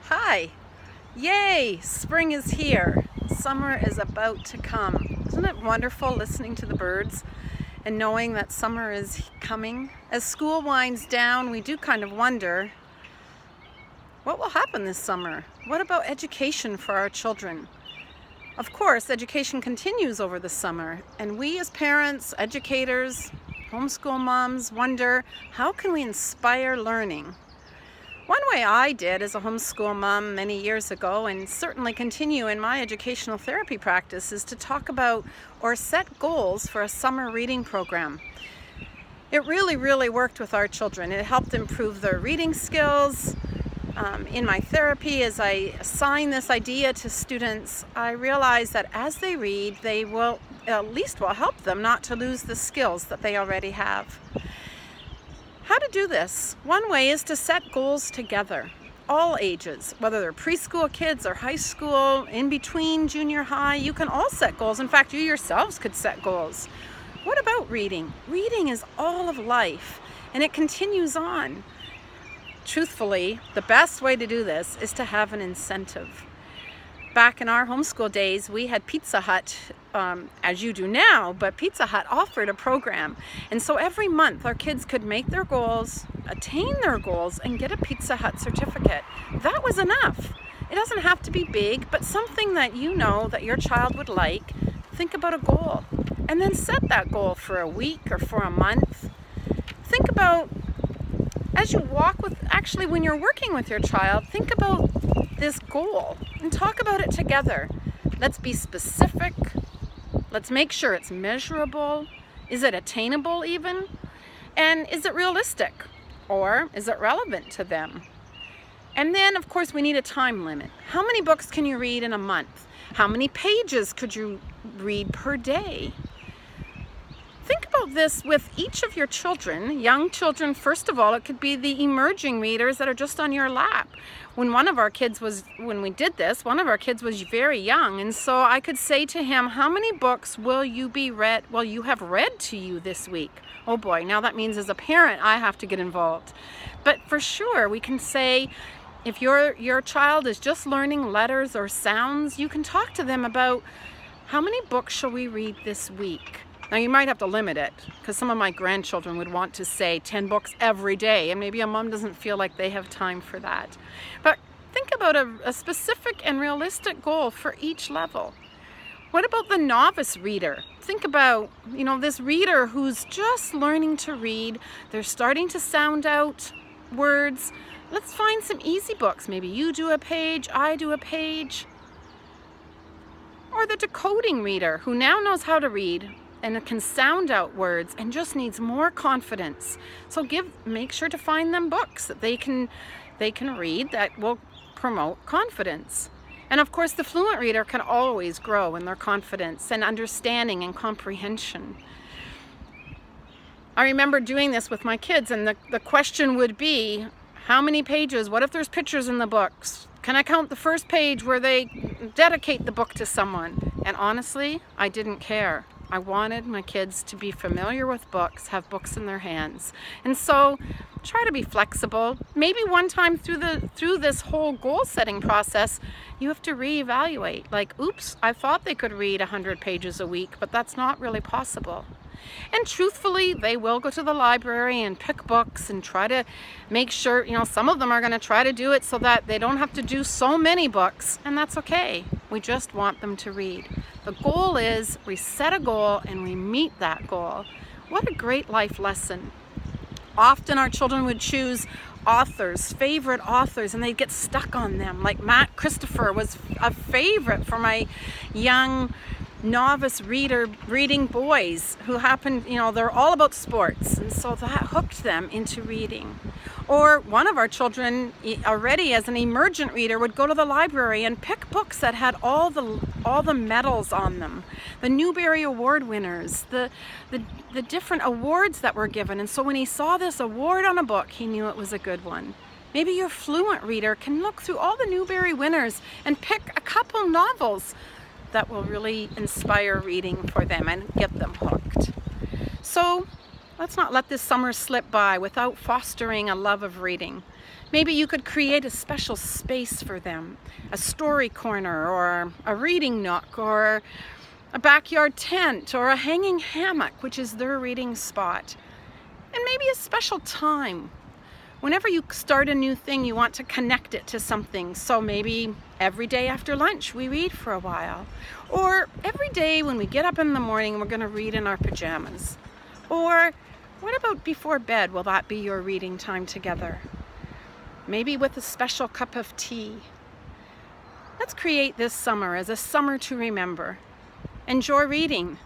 Hi! Yay! Spring is here. Summer is about to come. Isn't it wonderful listening to the birds and knowing that summer is coming? As school winds down, we do kind of wonder, what will happen this summer? What about education for our children? Of course, education continues over the summer, and we as parents, educators, homeschool moms wonder, how can we inspire learning? One way I did as a homeschool mom many years ago, and certainly continue in my educational therapy practice, is to talk about or set goals for a summer reading program. It really worked with our children. It helped improve their reading skills. In my therapy, as I assign this idea to students, I realize that as they read, they will help them not to lose the skills that they already have. How to do this? One way is to set goals together, all ages, whether they're preschool kids or high school, in between junior high. You can all set goals. In fact, you yourselves could set goals. What about reading? Reading is all of life, and it continues on. Truthfully, the best way to do this is to have an incentive. Back in our homeschool days, we had Pizza Hut, as you do now, but Pizza Hut offered a program. And so every month our kids could make their goals, attain their goals, and get a Pizza Hut certificate. That was enough. It doesn't have to be big, but something that you know that your child would like. Think about a goal, and then set that goal for a week or for a month. Think about, as you when you're working with your child, think about this goal and talk about it together. Let's be specific. Let's make sure it's measurable. Is it attainable even? And is it realistic? Or is it relevant to them? And then, of course, we need a time limit. How many books can you read in a month? How many pages could you read per day? Think about this with each of your children. Young children, first of all, it could be the emerging readers that are just on your lap. When we did this, one of our kids was very young, and so I could say to him, how many books will you have read to you this week? Oh boy, now that means as a parent, I have to get involved. But for sure, we can say, if your child is just learning letters or sounds, you can talk to them about, how many books shall we read this week? Now you might have to limit it, because some of my grandchildren would want to say 10 books every day, and maybe a mom doesn't feel like they have time for that. But think about a specific and realistic goal for each level. What about the novice reader? Think about, this reader who's just learning to read. They're starting to sound out words. Let's find some easy books. Maybe you do a page, I do a page. Or the decoding reader who now knows how to read and can sound out words and just needs more confidence. So make sure to find them books that they can read that will promote confidence. And of course, the fluent reader can always grow in their confidence and understanding and comprehension. I remember doing this with my kids, and the question would be, how many pages? What if there's pictures in the books? Can I count the first page where they dedicate the book to someone? And honestly, I didn't care. I wanted my kids to be familiar with books, have books in their hands. And so try to be flexible. Maybe one time through this whole goal setting process, you have to reevaluate. Like, oops, I thought they could read 100 pages a week, but that's not really possible. And truthfully, they will go to the library and pick books and try to make sure, some of them are going to try to do it so that they don't have to do so many books, and that's okay. We just want them to read. The goal is we set a goal and we meet that goal. What a great life lesson. Often our children would choose favorite authors, and they'd get stuck on them. Like Matt Christopher was a favorite for my young novice reading boys who they're all about sports, and so that hooked them into reading. Or one of our children, already as an emergent reader, would go to the library and pick books that had all the medals on them, the Newbery Award winners, the different awards that were given. And so when he saw this award on a book, he knew it was a good one. Maybe your fluent reader can look through all the Newbery winners and pick a couple novels that will really inspire reading for them and get them hooked. So let's not let this summer slip by without fostering a love of reading. Maybe you could create a special space for them, a story corner or a reading nook or a backyard tent or a hanging hammock, which is their reading spot. And maybe a special time. Whenever you start a new thing, you want to connect it to something. So maybe every day after lunch, we read for a while. Or every day when we get up in the morning, we're going to read in our pajamas. Or what about before bed? Will that be your reading time together? Maybe with a special cup of tea. Let's create this summer as a summer to remember. Enjoy reading.